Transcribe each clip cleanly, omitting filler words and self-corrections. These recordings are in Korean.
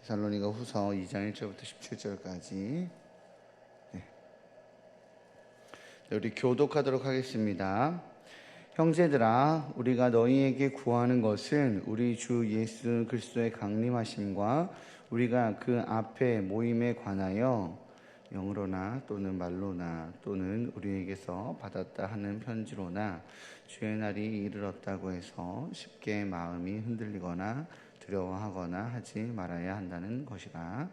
데살로니가 후서 2장 1절부터 17절까지. 우리 교독하도록 하겠습니다. 형제들아, 우리가 너희에게 구하는 것은 우리 주 예수 그리스도의 강림하심과 우리가 그 앞에 모임에 관하여 영으로나 또는 말로나 또는 우리에게서 받았다 하는 편지로나 주의 날이 이르렀다고 해서 쉽게 마음이 흔들리거나 두려워하거나 하지 말아야 한다는 것이라.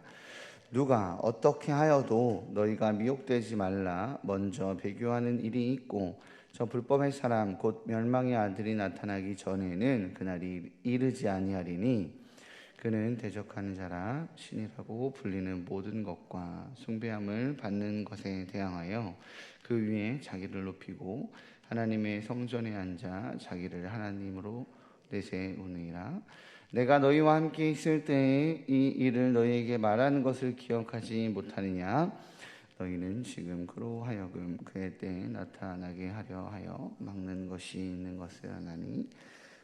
누가 어떻게 하여도 너희가 미혹되지 말라. 먼저 배교하는 일이 있고 저 불법의 사람 곧 멸망의 아들이 나타나기 전에는 그날이 이르지 아니하리니 그는 대적하는 자라 신이라고 불리는 모든 것과 숭배함을 받는 것에 대항하여 그 위에 자기를 높이고 하나님의 성전에 앉아 자기를 하나님으로 내세우느니라. 내가 너희와 함께 있을 때에 이 일을 너희에게 말하는 것을 기억하지 못하느냐? 너희는 지금 그로 하여금 그의 때에 나타나게 하려 하여 막는 것이 있는 것을 아나니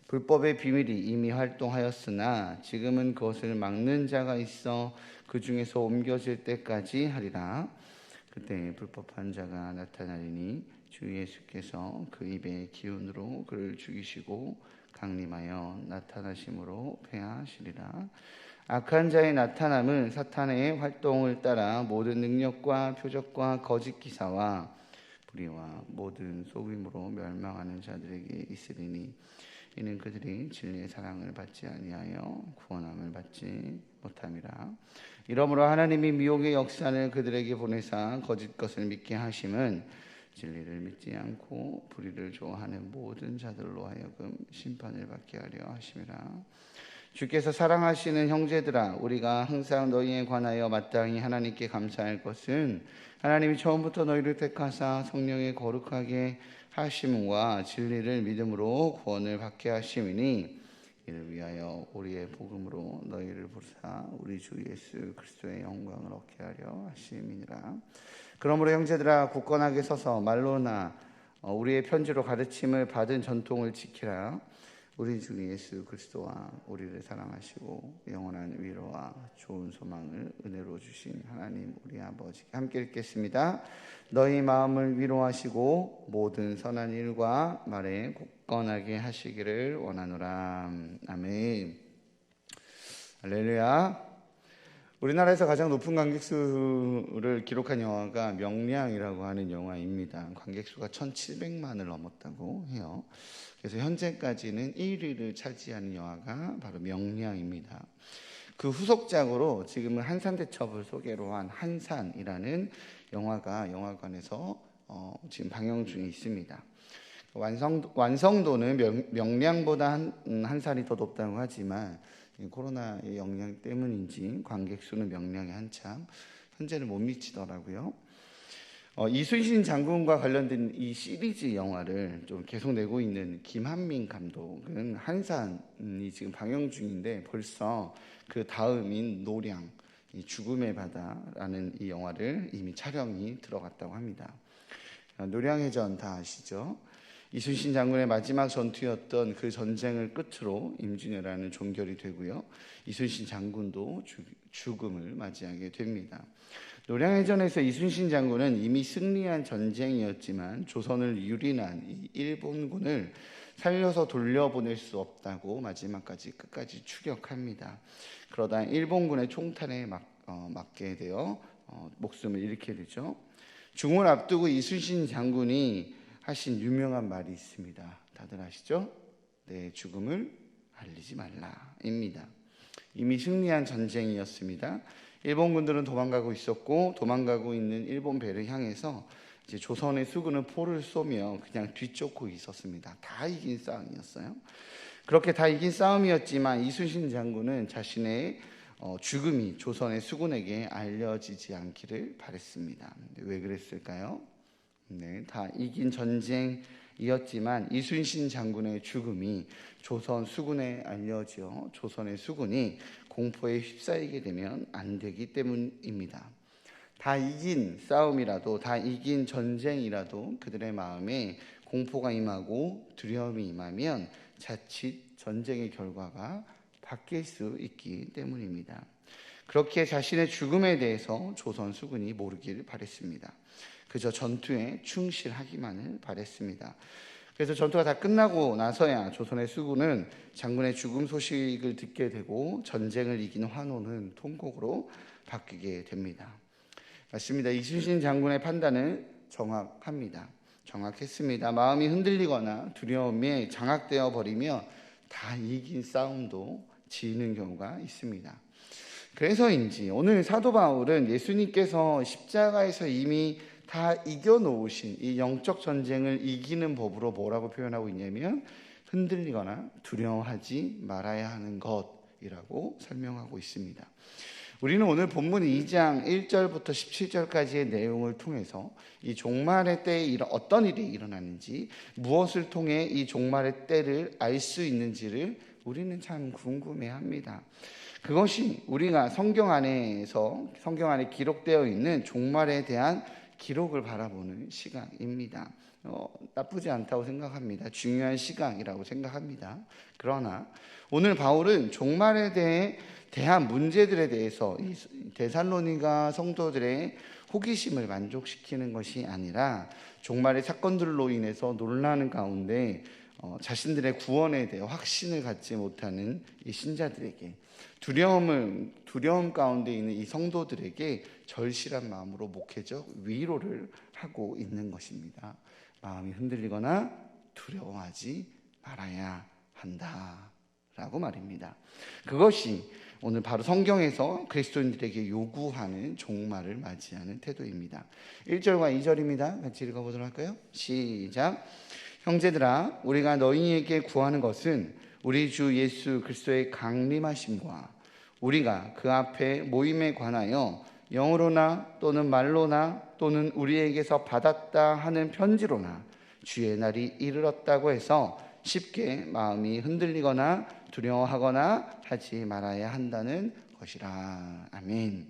불법의 비밀이 이미 활동하였으나 지금은 그것을 막는 자가 있어 그 중에서 옮겨질 때까지 하리라. 그때 불법한 자가 나타나리니 주 예수께서 그 입의 기운으로 그를 죽이시고 강림하여 나타나심으로 패하시리라. 악한 자의 나타남은 사탄의 활동을 따라 모든 능력과 표적과 거짓 기사와 불의와 모든 속임으로 멸망하는 자들에게 있으리니 이는 그들이 진리의 사랑을 받지 아니하여 구원함을 받지 못함이라. 이러므로 하나님이 미혹의 역사를 그들에게 보내사 거짓 것을 믿게 하심은 진리를 믿지 않고 불의를 좋아하는 모든 자들로 하여금 심판을 받게 하려 하심이라. 주께서 사랑하시는 형제들아, 우리가 항상 너희에 관하여 마땅히 하나님께 감사할 것은 하나님이 처음부터 너희를 택하사 성령에 거룩하게 하심과 진리를 믿음으로 구원을 받게 하심이니 이를 위하여 우리의 복음으로 너희를 부르사 우리 주 예수 그리스도의 영광을 얻게 하려 하심이니라. 그러므로 형제들아, 굳건하게 서서 말로나 우리의 편지로 가르침을 받은 전통을 지키라. 우리 주 예수 그리스도와 우리를 사랑하시고 영원한 위로와 좋은 소망을 은혜로 주신 하나님 우리 아버지께 함께 읽겠습니다. 너희 마음을 위로하시고 모든 선한 일과 말에 굳건하게 하시기를 원하노라. 아멘. 할렐루야. 우리나라에서 가장 높은 관객수를 기록한 영화가 명량이라고 하는 영화입니다. 관객수가 1,700만을 넘었다고 해요. 그래서 현재까지는 1위를 차지하는 영화가 바로 명량입니다. 그 후속작으로 지금은 한산대첩을 소개로 한 한산이라는 영화가 영화관에서 지금 방영 중에 있습니다. 완성도는 명량보다 한 살이 더 높다고 하지만 코로나의 영향 때문인지 관객수는 명량에 한참 현재는 못 미치더라고요. 이순신 장군과 관련된 이 시리즈 영화를 좀 계속 내고 있는 김한민 감독은 한산이 지금 방영 중인데 벌써 그 다음인 노량, 이 죽음의 바다라는 이 영화를 이미 촬영이 들어갔다고 합니다. 노량해전 다 아시죠? 이순신 장군의 마지막 전투였던 그 전쟁을 끝으로 임진왜란은 종결이 되고요. 이순신 장군도 죽음을 맞이하게 됩니다. 노량해전에서 이순신 장군은 이미 승리한 전쟁이었지만 조선을 유린한 이 일본군을 살려서 돌려보낼 수 없다고 마지막까지 끝까지 추격합니다. 그러다 일본군의 총탄에 맞게 되어 목숨을 잃게 되죠. 죽음을 앞두고 이순신 장군이 하신 유명한 말이 있습니다. 다들 아시죠? 내 죽음을 알리지 말라입니다. 이미 승리한 전쟁이었습니다. 일본군들은 도망가고 있었고 도망가고 있는 일본 배를 향해서 이제 조선의 수군은 포를 쏘며 그냥 뒤쫓고 있었습니다. 다 이긴 싸움이었어요. 그렇게 다 이긴 싸움이었지만 이순신 장군은 자신의 죽음이 조선의 수군에게 알려지지 않기를 바랬습니다. 왜 그랬을까요? 다 이긴 전쟁이었지만 이순신 장군의 죽음이 조선 수군에 알려져 조선의 수군이 공포에 휩싸이게 되면 안 되기 때문입니다. 다 이긴 싸움이라도, 다 이긴 전쟁이라도 그들의 마음에 공포가 임하고 두려움이 임하면 자칫 전쟁의 결과가 바뀔 수 있기 때문입니다. 그렇게 자신의 죽음에 대해서 조선 수군이 모르기를 바랬습니다. 그저 전투에 충실하기만을 바랬습니다. 그래서 전투가 다 끝나고 나서야 조선의 수군은 장군의 죽음 소식을 듣게 되고 전쟁을 이긴 환호는 통곡으로 바뀌게 됩니다. 맞습니다. 이순신 장군의 판단은 정확했습니다. 마음이 흔들리거나 두려움에 장악되어 버리며 다 이긴 싸움도 지는 경우가 있습니다. 그래서인지 오늘 사도 바울은 예수님께서 십자가에서 이미 다 이겨놓으신 이 영적 전쟁을 이기는 법으로 뭐라고 표현하고 있냐면 흔들리거나 두려워하지 말아야 하는 것이라고 설명하고 있습니다. 우리는 오늘 본문 2장 1절부터 17절까지의 내용을 통해서 이 종말의 때에 어떤 일이 일어나는지, 무엇을 통해 이 종말의 때를 알 수 있는지를 우리는 참 궁금해합니다. 그것이 우리가 성경 안에 기록되어 있는 종말에 대한 기록을 바라보는 시각입니다. 나쁘지 않다고 생각합니다. 중요한 시각이라고 생각합니다. 그러나 오늘 바울은 종말에 대한 문제들에 대해서 이 데살로니가 성도들의 호기심을 만족시키는 것이 아니라 종말의 사건들로 인해서 놀라는 가운데 자신들의 구원에 대해 확신을 갖지 못하는 이 신자들에게, 두려움 가운데 있는 이 성도들에게 절실한 마음으로 목회적 위로를 하고 있는 것입니다. 마음이 흔들리거나 두려워하지 말아야 한다라고 말입니다. 그것이 오늘 바로 성경에서 그리스도인들에게 요구하는 종말을 맞이하는 태도입니다. 1절과 2절입니다. 같이 읽어보도록 할까요? 시작. 형제들아, 우리가 너희에게 구하는 것은 우리 주 예수 그리스도의 강림하심과 우리가 그 앞에 모임에 관하여 영으로나 또는 말로나 또는 우리에게서 받았다 하는 편지로나 주의 날이 이르렀다고 해서 쉽게 마음이 흔들리거나 두려워하거나 하지 말아야 한다는 것이라. 아멘.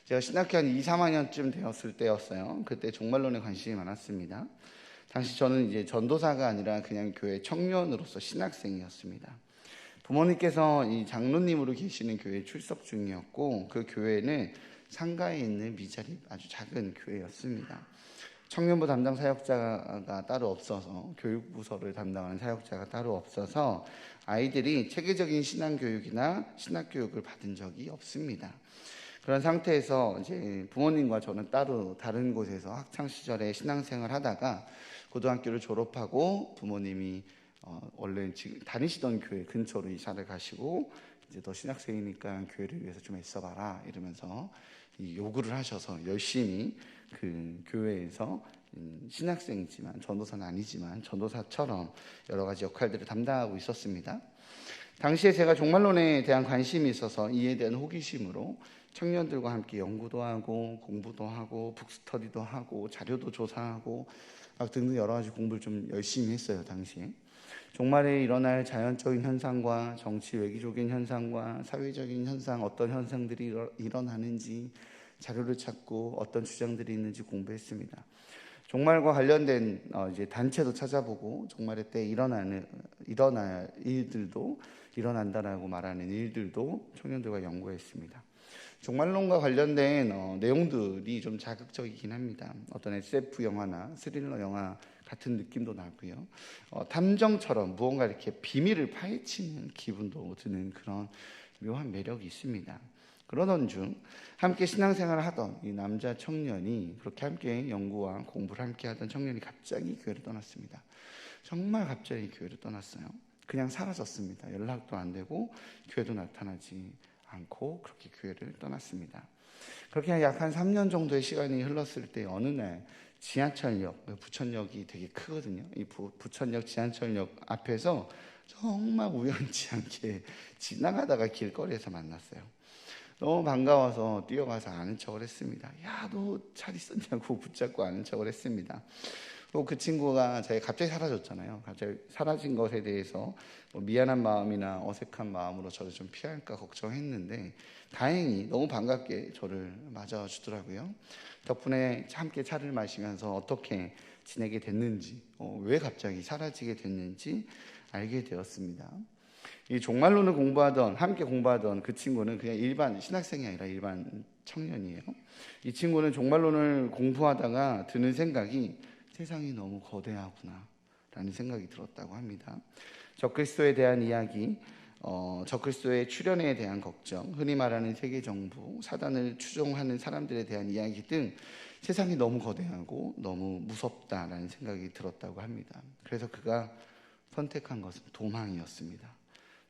제가 신학교 한 2, 3학년쯤 되었을 때였어요. 그때 종말론에 관심이 많았습니다. 당시 저는 이제 전도사가 아니라 그냥 교회 청년으로서 신학생이었습니다. 부모님께서 이 장로님으로 계시는 교회에 출석 중이었고, 그 교회는 상가에 있는 미자립 아주 작은 교회였습니다. 청년부 담당 사역자가 따로 없어서, 교육부서를 담당하는 사역자가 따로 없어서 아이들이 체계적인 신앙교육이나 신학교육을 받은 적이 없습니다. 그런 상태에서 이제 부모님과 저는 따로 다른 곳에서 학창시절에 신앙생활을 하다가 고등학교를 졸업하고 부모님이 원래 지금 다니시던 교회 근처로 이사를 가시고, 이제 너 신학생이니까 교회를 위해서 좀 애써봐라 이러면서 요구를 하셔서 열심히 그 교회에서 신학생이지만 전도사는 아니지만 전도사처럼 여러 가지 역할들을 담당하고 있었습니다. 당시에 제가 종말론에 대한 관심이 있어서 이에 대한 호기심으로 청년들과 함께 연구도 하고 공부도 하고 북스터디도 하고 자료도 조사하고 등등 여러 가지 공부를 좀 열심히 했어요. 당시에 종말에 일어날 자연적인 현상과 정치 외교적인 현상과 사회적인 현상, 어떤 현상들이 일어나는지 자료를 찾고 어떤 주장들이 있는지 공부했습니다. 종말과 관련된 이제 단체도 찾아보고 종말의 때 일어날 일들도, 일어난다라고 말하는 일들도 청년들과 연구했습니다. 종말론과 관련된 내용들이 좀 자극적이긴 합니다. 어떤 SF 영화나 스릴러 영화 같은 느낌도 나고요. 탐정처럼 무언가 이렇게 비밀을 파헤치는 기분도 드는 그런 묘한 매력이 있습니다. 그러던 중 함께 신앙생활을 하던 이 남자 청년이, 그렇게 함께 연구와 공부를 함께 하던 청년이 갑자기 교회를 떠났습니다. 정말 갑자기 교회를 떠났어요. 그냥 사라졌습니다. 연락도 안 되고 교회도 나타나지 않고 그렇게 교회를 떠났습니다. 그렇게 약 한 3년 정도의 시간이 흘렀을 때 어느 날 지하철역, 부천역이 되게 크거든요. 이 부천역 지하철역 앞에서 정말 우연치 않게 지나가다가 길거리에서 만났어요. 너무 반가워서 뛰어가서 아는 척을 했습니다. 야, 너 잘 있었냐고 붙잡고 아는 척을 했습니다. 또 그 친구가 갑자기 사라졌잖아요. 갑자기 사라진 것에 대해서 미안한 마음이나 어색한 마음으로 저를 좀 피할까 걱정했는데 다행히 너무 반갑게 저를 맞아주더라고요. 덕분에 함께 차를 마시면서 어떻게 지내게 됐는지, 왜 갑자기 사라지게 됐는지 알게 되었습니다. 이 종말론을 함께 공부하던 그 친구는 그냥 일반 신학생이 아니라 일반 청년이에요. 이 친구는 종말론을 공부하다가 드는 생각이 세상이 너무 거대하구나 라는 생각이 들었다고 합니다. 적그리스도에 대한 이야기, 적그리스도의 출현에 대한 걱정, 흔히 말하는 세계정부, 사단을 추종하는 사람들에 대한 이야기 등 세상이 너무 거대하고 너무 무섭다라는 생각이 들었다고 합니다. 그래서 그가 선택한 것은 도망이었습니다.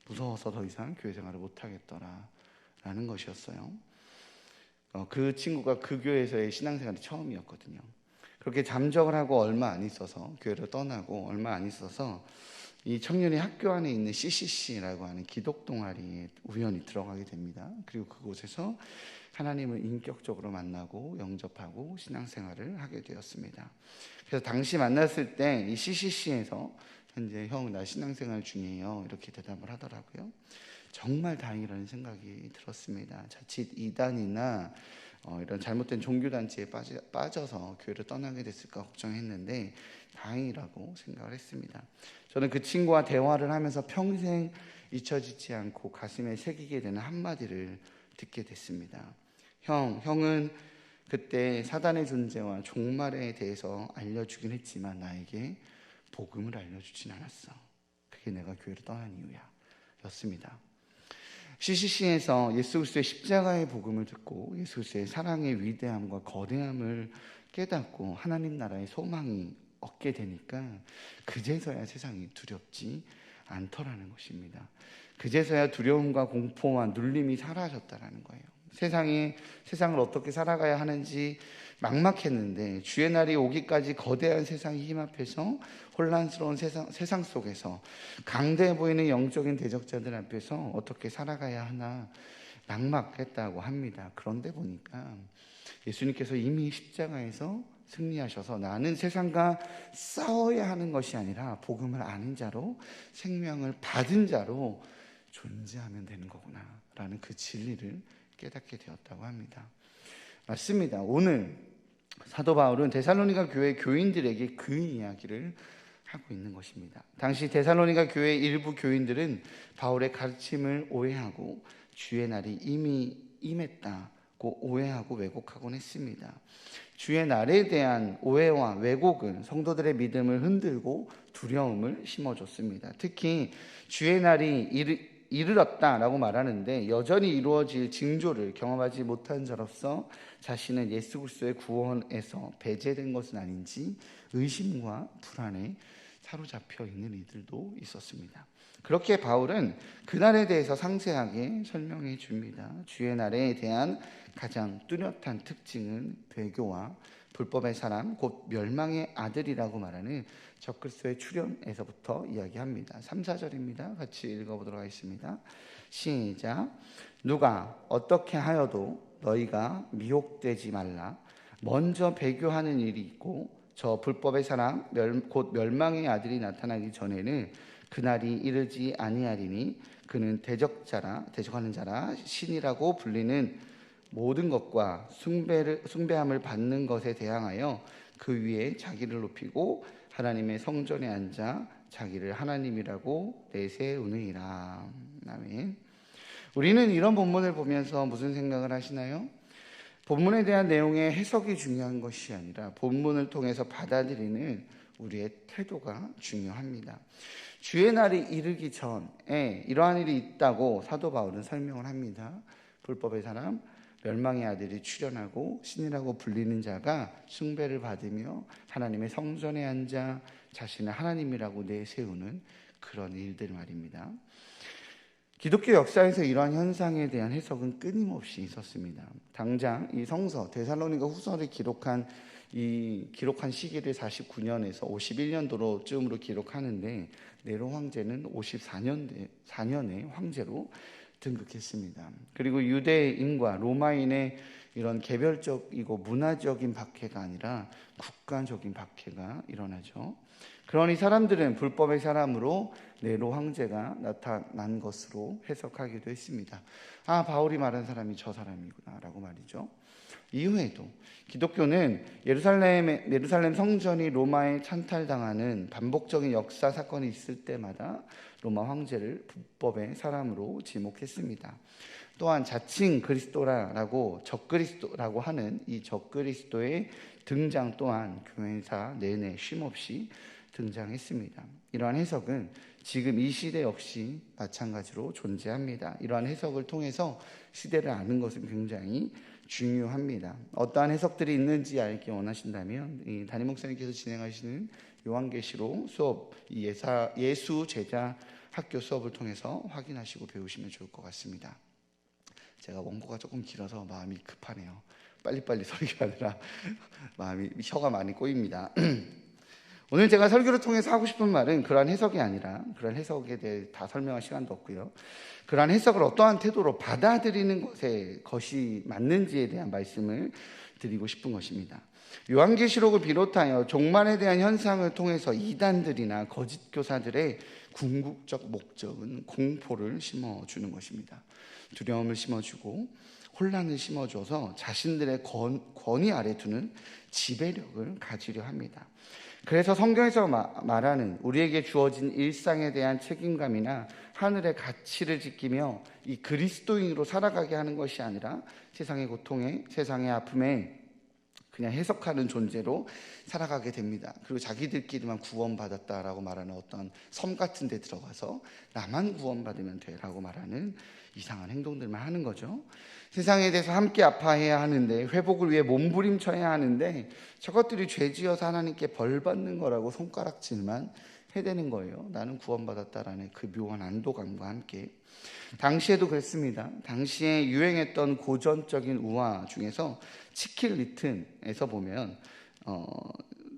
무서워서 더 이상 교회 생활을 못하겠더라라는 것이었어요. 그 친구가 그 교회에서의 신앙생활이 처음이었거든요. 그렇게 잠적을 하고 얼마 안 있어서, 교회를 떠나고 얼마 안 있어서 이 청년이 학교 안에 있는 CCC라고 하는 기독 동아리에 우연히 들어가게 됩니다. 그리고 그곳에서 하나님을 인격적으로 만나고 영접하고 신앙생활을 하게 되었습니다. 그래서 당시 만났을 때 이 CCC에서 현재 형 나 신앙생활 중이에요 이렇게 대답을 하더라고요. 정말 다행이라는 생각이 들었습니다. 자칫 이단이나 이런 잘못된 종교단체에 빠져서 교회를 떠나게 됐을까 걱정했는데 다행이라고 생각을 했습니다. 저는 그 친구와 대화를 하면서 평생 잊혀지지 않고 가슴에 새기게 되는 한마디를 듣게 됐습니다. 형은 그때 사단의 존재와 종말에 대해서 알려주긴 했지만 나에게 복음을 알려주진 않았어. 그게 내가 교회를 떠난 이유야 였습니다. CCC에서 예수 그리스도의 십자가의 복음을 듣고 예수 그리스도의 사랑의 위대함과 거대함을 깨닫고 하나님 나라의 소망이 얻게 되니까 그제서야 세상이 두렵지 않더라는 것입니다. 그제서야 두려움과 공포와 눌림이 사라졌다라는 거예요. 세상을 어떻게 살아가야 하는지 막막했는데 주의 날이 오기까지 거대한 세상의 힘 앞에서 혼란스러운 세상 속에서 강대해 보이는 영적인 대적자들 앞에서 어떻게 살아가야 하나 막막했다고 합니다. 그런데 보니까 예수님께서 이미 십자가에서 승리하셔서 나는 세상과 싸워야 하는 것이 아니라 복음을 아는 자로 생명을 받은 자로 존재하면 되는 거구나 라는 그 진리를 깨닫게 되었다고 합니다. 맞습니다. 오늘 사도 바울은 데살로니가 교회 교인들에게 그 이야기를 하고 있는 것입니다. 당시 데살로니가 교회 일부 교인들은 바울의 가르침을 오해하고 주의 날이 이미 임했다고 오해하고 왜곡하곤 했습니다. 주의 날에 대한 오해와 왜곡은 성도들의 믿음을 흔들고 두려움을 심어줬습니다. 특히 주의 날이 이르렀다라고 말하는데 여전히 이루어질 징조를 경험하지 못한 자로서 자신은 예수 그리스도의 구원에서 배제된 것은 아닌지 의심과 불안에 사로잡혀 있는 이들도 있었습니다. 그렇게 바울은 그날에 대해서 상세하게 설명해 줍니다. 주의 날에 대한 가장 뚜렷한 특징은 배교와 불법의 사람 곧 멸망의 아들이라고 말하는 적그리스도의 출현에서부터 이야기합니다. 3, 4절입니다. 같이 읽어보도록 하겠습니다. 시작. 누가 어떻게 하여도 너희가 미혹되지 말라. 먼저 배교하는 일이 있고 저 불법의 사람 곧 멸망의 아들이 나타나기 전에는 그날이 이르지 아니하리니 그는 대적하는 자라 신이라고 불리는 모든 것과 숭배함을 받는 것에 대항하여 그 위에 자기를 높이고 하나님의 성전에 앉아 자기를 하나님이라고 내세우느니라. 아멘. 우리는 이런 본문을 보면서 무슨 생각을 하시나요? 본문에 대한 내용의 해석이 중요한 것이 아니라 본문을 통해서 받아들이는 우리의 태도가 중요합니다. 주의 날이 이르기 전에 이러한 일이 있다고 사도 바울은 설명을 합니다. 불법의 사람, 멸망의 아들이 출현하고 신이라고 불리는 자가 숭배를 받으며 하나님의 성전에 앉아 자신을 하나님이라고 내세우는 그런 일들 말입니다. 기독교 역사에서 이러한 현상에 대한 해석은 끊임없이 있었습니다. 당장 이 성서 데살로니가 후서를 기록한 시기를 49년에서 51년도로쯤으로 기록하는데 네로 황제는 54년의 황제로 등극했습니다. 그리고 유대인과 로마인의 이런 개별적이고 문화적인 박해가 아니라 국가적인 박해가 일어나죠. 그러니 사람들은 불법의 사람으로 네로 황제가 나타난 것으로 해석하기도 했습니다. 바울이 말한 사람이 저 사람이구나 라고 말이죠. 이후에도 기독교는 예루살렘 성전이 로마에 찬탈당하는 반복적인 역사 사건이 있을 때마다 로마 황제를 불법의 사람으로 지목했습니다. 또한 자칭 그리스도라고 적그리스도라고 하는 이 적그리스도의 등장 또한 교회사 내내 쉼없이 등장했습니다. 이러한 해석은 지금 이 시대 역시 마찬가지로 존재합니다. 이러한 해석을 통해서 시대를 아는 것은 굉장히 중요합니다. 어떠한 해석들이 있는지 알기 원하신다면 이 담임 목사님께서 진행하시는 요한계시록 수업, 예수 제자 학교 수업을 통해서 확인하시고 배우시면 좋을 것 같습니다. 제가 원고가 조금 길어서 마음이 급하네요. 빨리빨리 설교하느라 혀가 많이 꼬입니다. 오늘 제가 설교를 통해서 하고 싶은 말은 그러한 해석이 아니라, 그런 해석에 대해 다 설명할 시간도 없고요, 그러한 해석을 어떠한 태도로 받아들이는 것이 맞는지에 대한 말씀을 드리고 싶은 것입니다. 요한계시록을 비롯하여 종말에 대한 현상을 통해서 이단들이나 거짓 교사들의 궁극적 목적은 공포를 심어주는 것입니다. 두려움을 심어주고 혼란을 심어줘서 자신들의 권위 아래 두는 지배력을 가지려 합니다. 그래서 성경에서 말하는 우리에게 주어진 일상에 대한 책임감이나 하늘의 가치를 지키며 이 그리스도인으로 살아가게 하는 것이 아니라 세상의 고통에, 세상의 아픔에 그냥 해석하는 존재로 살아가게 됩니다. 그리고 자기들끼리만 구원받았다라고 말하는 어떤 섬 같은 데 들어가서 나만 구원받으면 돼라고 말하는 이상한 행동들만 하는 거죠. 세상에 대해서 함께 아파해야 하는데, 회복을 위해 몸부림쳐야 하는데, 저것들이 죄지어서 하나님께 벌 받는 거라고 손가락질만 해대는 거예요. 나는 구원받았다라는 그 묘한 안도감과 함께. 당시에도 그랬습니다. 당시에 유행했던 고전적인 우화 중에서 치킨 리튼에서 보면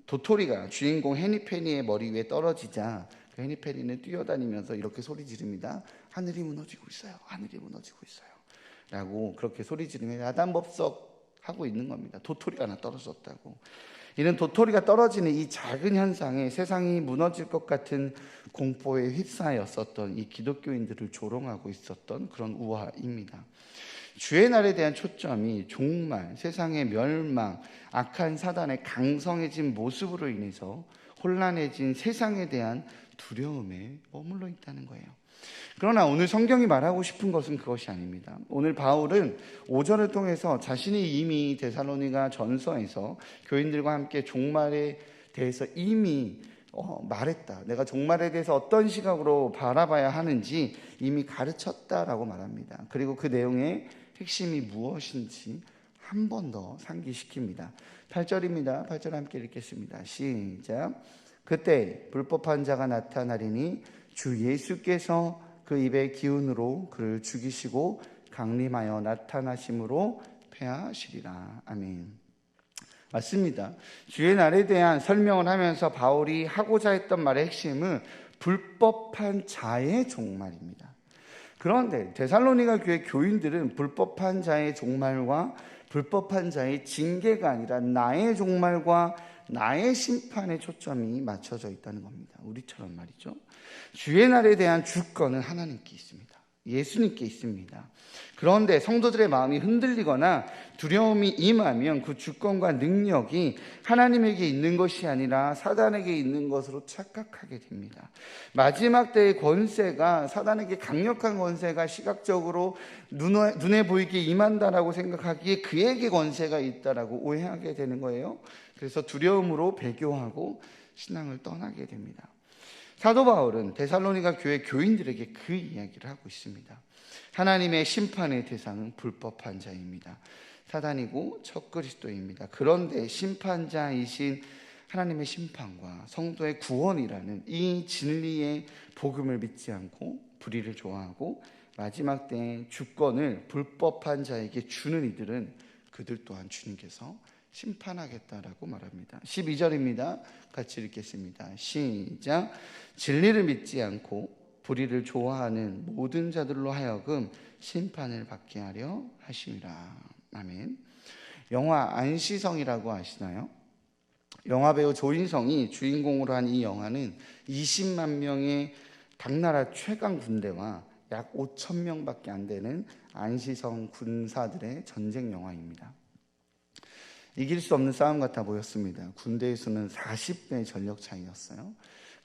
도토리가 주인공 해니페니의 머리 위에 떨어지자 그 해니페니는 뛰어다니면서 이렇게 소리 지릅니다. 하늘이 무너지고 있어요. 하늘이 무너지고 있어요. 라고 그렇게 소리 지르며 야단법석 하고 있는 겁니다. 도토리가 하나 떨어졌다고. 이는 도토리가 떨어지는 이 작은 현상에 세상이 무너질 것 같은 공포에 휩싸였었던 이 기독교인들을 조롱하고 있었던 그런 우화입니다. 주의 날에 대한 초점이 종말, 세상의 멸망, 악한 사단의 강성해진 모습으로 인해서 혼란해진 세상에 대한 두려움에 머물러 있다는 거예요. 그러나 오늘 성경이 말하고 싶은 것은 그것이 아닙니다. 오늘 바울은 5절을 통해서 자신이 이미 데살로니가 전서에서 교인들과 함께 종말에 대해서 이미 말했다. 내가 종말에 대해서 어떤 시각으로 바라봐야 하는지 이미 가르쳤다라고 말합니다. 그리고 그 내용의 핵심이 무엇인지 한 번 더 상기시킵니다. 8절입니다. 8절 함께 읽겠습니다. 시작. 그때 불법한 자가 나타나리니 주 예수께서 그 입의 기운으로 그를 죽이시고 강림하여 나타나심으로 패하시리라. 아멘. 맞습니다. 주의 날에 대한 설명을 하면서 바울이 하고자 했던 말의 핵심은 불법한 자의 종말입니다. 그런데 데살로니가 교회 교인들은 불법한 자의 종말과 불법한 자의 징계가 아니라 나의 종말과 나의 심판에 초점이 맞춰져 있다는 겁니다. 우리처럼 말이죠. 주의 날에 대한 주권은 하나님께 있습니다. 예수님께 있습니다. 그런데 성도들의 마음이 흔들리거나 두려움이 임하면 그 주권과 능력이 하나님에게 있는 것이 아니라 사단에게 있는 것으로 착각하게 됩니다. 마지막 때의 권세가, 사단에게 강력한 권세가 시각적으로 눈에 보이게 임한다라고 생각하기에 그에게 권세가 있다라고 오해하게 되는 거예요. 그래서 두려움으로 배교하고 신앙을 떠나게 됩니다. 사도 바울은 데살로니가 교회 교인들에게 그 이야기를 하고 있습니다. 하나님의 심판의 대상은 불법한 자입니다. 사단이고 적그리스도입니다. 그런데 심판자이신 하나님의 심판과 성도의 구원이라는 이 진리의 복음을 믿지 않고 불의를 좋아하고 마지막 때의 주권을 불법한 자에게 주는 이들은 그들 또한 주님께서 심판하겠다라고 말합니다. 12절입니다. 같이 읽겠습니다. 시작. 진리를 믿지 않고 불의를 좋아하는 모든 자들로 하여금 심판을 받게 하려 하심이라. 아멘. 영화 안시성이라고 아시나요? 영화배우 조인성이 주인공으로 한 이 영화는 20만 명의 당나라 최강 군대와 약 5천 명밖에 안 되는 안시성 군사들의 전쟁 영화입니다. 이길 수 없는 싸움 같아 보였습니다. 군대의 수는 40배의 전력 차이였어요.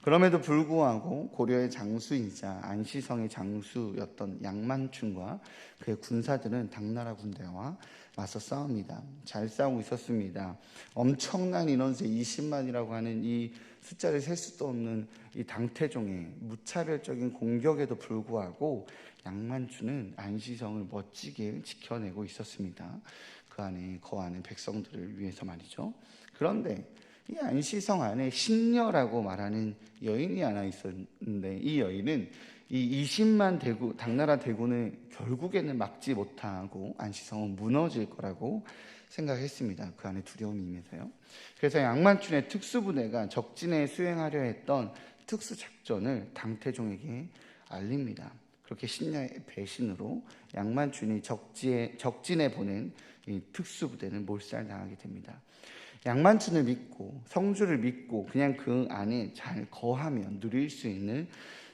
그럼에도 불구하고 고려의 장수이자 안시성의 장수였던 양만춘과 그의 군사들은 당나라 군대와 맞서 싸웁니다. 잘 싸우고 있었습니다. 엄청난 인원수의 20만이라고 하는 이 숫자를 셀 수도 없는 이 당태종의 무차별적인 공격에도 불구하고 양만춘은 안시성을 멋지게 지켜내고 있었습니다. 그 안에 거하는 백성들을 위해서 말이죠. 그런데 이 안시성 안에 신녀라고 말하는 여인이 하나 있었는데, 이 여인은 이 20만 당나라 대군을 결국에는 막지 못하고 안시성은 무너질 거라고 생각했습니다. 그 안에 두려움이 임해서요. 그래서 양만춘의 특수부대가 적진에 수행하려 했던 특수작전을 당태종에게 알립니다. 그렇게 신녀의 배신으로 양만춘이 적진에 보낸 이 특수부대는 몰살당하게 됩니다. 양만춘을 믿고 성주를 믿고 그냥 그 안에 잘 거하면 누릴 수 있는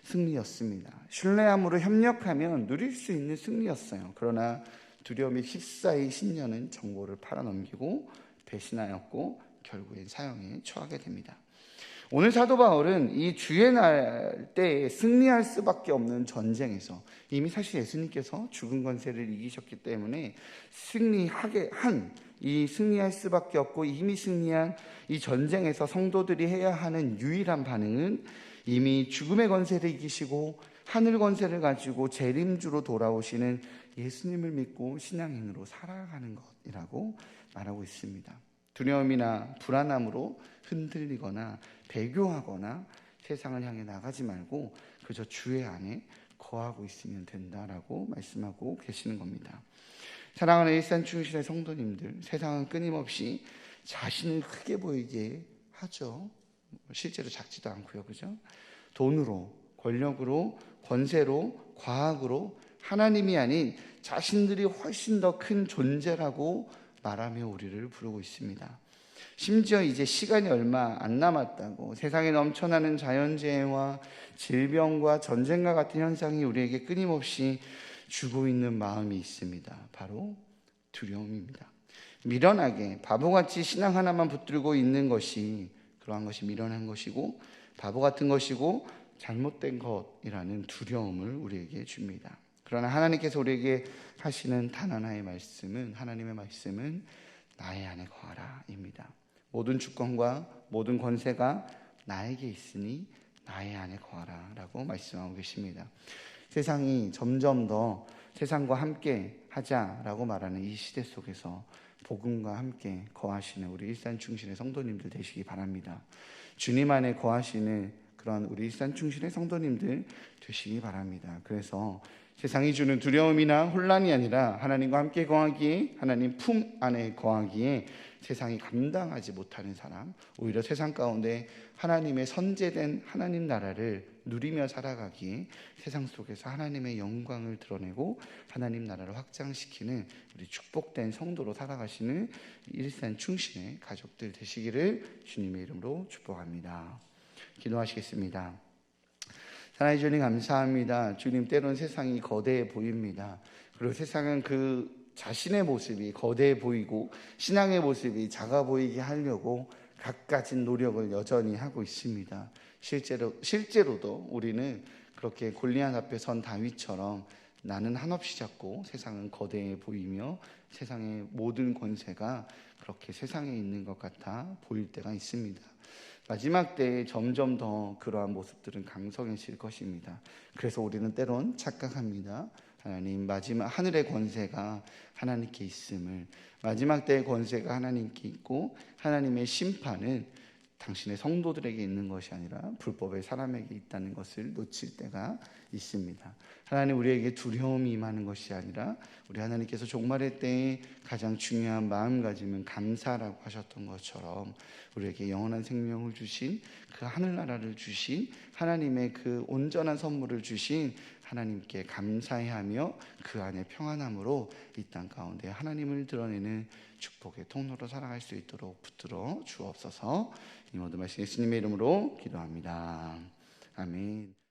승리였습니다. 신뢰함으로 협력하면 누릴 수 있는 승리였어요. 그러나 두려움에 휩싸인 신녀는 정보를 팔아넘기고 배신하였고 결국엔 사형에 처하게 됩니다. 오늘 사도 바울은 이 주의 날 때에 승리할 수밖에 없는 전쟁에서 이미 사실 예수님께서 죽은 권세를 이기셨기 때문에 승리할 수밖에 없고 이미 승리한 이 전쟁에서 성도들이 해야 하는 유일한 반응은 이미 죽음의 권세를 이기시고 하늘 권세를 가지고 재림주로 돌아오시는 예수님을 믿고 신앙인으로 살아가는 것이라고 말하고 있습니다. 두려움이나 불안함으로 흔들리거나 배교하거나 세상을 향해 나가지 말고 그저 주의 안에 거하고 있으면 된다라고 말씀하고 계시는 겁니다. 사랑하는 일산충실의 성도님들, 세상은 끊임없이 자신을 크게 보이게 하죠. 실제로 작지도 않고요, 그죠? 돈으로, 권력으로, 권세로, 과학으로 하나님이 아닌 자신들이 훨씬 더 큰 존재라고 말하며 우리를 부르고 있습니다. 심지어 이제 시간이 얼마 안 남았다고 세상에 넘쳐나는 자연재해와 질병과 전쟁과 같은 현상이 우리에게 끊임없이 주고 있는 마음이 있습니다. 바로 두려움입니다. 미련하게 바보같이 신앙 하나만 붙들고 있는 것이 그러한 것이 미련한 것이고 바보 같은 것이고 잘못된 것이라는 두려움을 우리에게 줍니다. 그러나 하나님께서 우리에게 하시는 단 하나의 말씀은, 하나님의 말씀은 나의 안에 거하라 입니다. 모든 주권과 모든 권세가 나에게 있으니 나의 안에 거하라 라고 말씀하고 계십니다. 세상이 점점 더 세상과 함께 하자라고 말하는 이 시대 속에서 복음과 함께 거하시는 우리 일산충신의 성도님들 되시기 바랍니다. 주님 안에 거하시는 그런 우리 일산충신의 성도님들 되시기 바랍니다. 그래서 세상이 주는 두려움이나 혼란이 아니라 하나님과 함께 거하기에, 하나님 품 안에 거하기에 세상이 감당하지 못하는 사람, 오히려 세상 가운데 하나님의 선제된 하나님 나라를 누리며 살아가기에 세상 속에서 하나님의 영광을 드러내고 하나님 나라를 확장시키는 우리 축복된 성도로 살아가시는 일산충신의 가족들 되시기를 주님의 이름으로 축복합니다. 기도하시겠습니다. 하나님 주님 감사합니다. 주님, 때론 세상이 거대해 보입니다. 그리고 세상은 그 자신의 모습이 거대해 보이고 신앙의 모습이 작아 보이게 하려고 갖가진 노력을 여전히 하고 있습니다. 실제로도 우리는 그렇게 골리앗 앞에 선 다윗처럼 나는 한없이 작고 세상은 거대해 보이며 세상의 모든 권세가 그렇게 세상에 있는 것 같아 보일 때가 있습니다. 마지막 때에 점점 더 그러한 모습들은 강성해질 것입니다. 그래서 우리는 때론 착각합니다. 하나님, 마지막 하늘의 권세가 하나님께 있음을, 마지막 때의 권세가 하나님께 있고 하나님의 심판은 당신의 성도들에게 있는 것이 아니라 불법의 사람에게 있다는 것을 놓칠 때가 있습니다. 하나님, 우리에게 두려움이 임하는 것이 아니라 우리 하나님께서 종말의 때에 가장 중요한 마음가짐은 감사라고 하셨던 것처럼 우리에게 영원한 생명을 주신 그 하늘나라를 주신 하나님의 그 온전한 선물을 주신 하나님께 감사해하며 그 안에 평안함으로 이 땅 가운데 하나님을 드러내는 축복의 통로로 살아갈 수 있도록 붙들어 주옵소서. 이 모든 말씀 예수님의 이름으로 기도합니다. 아멘.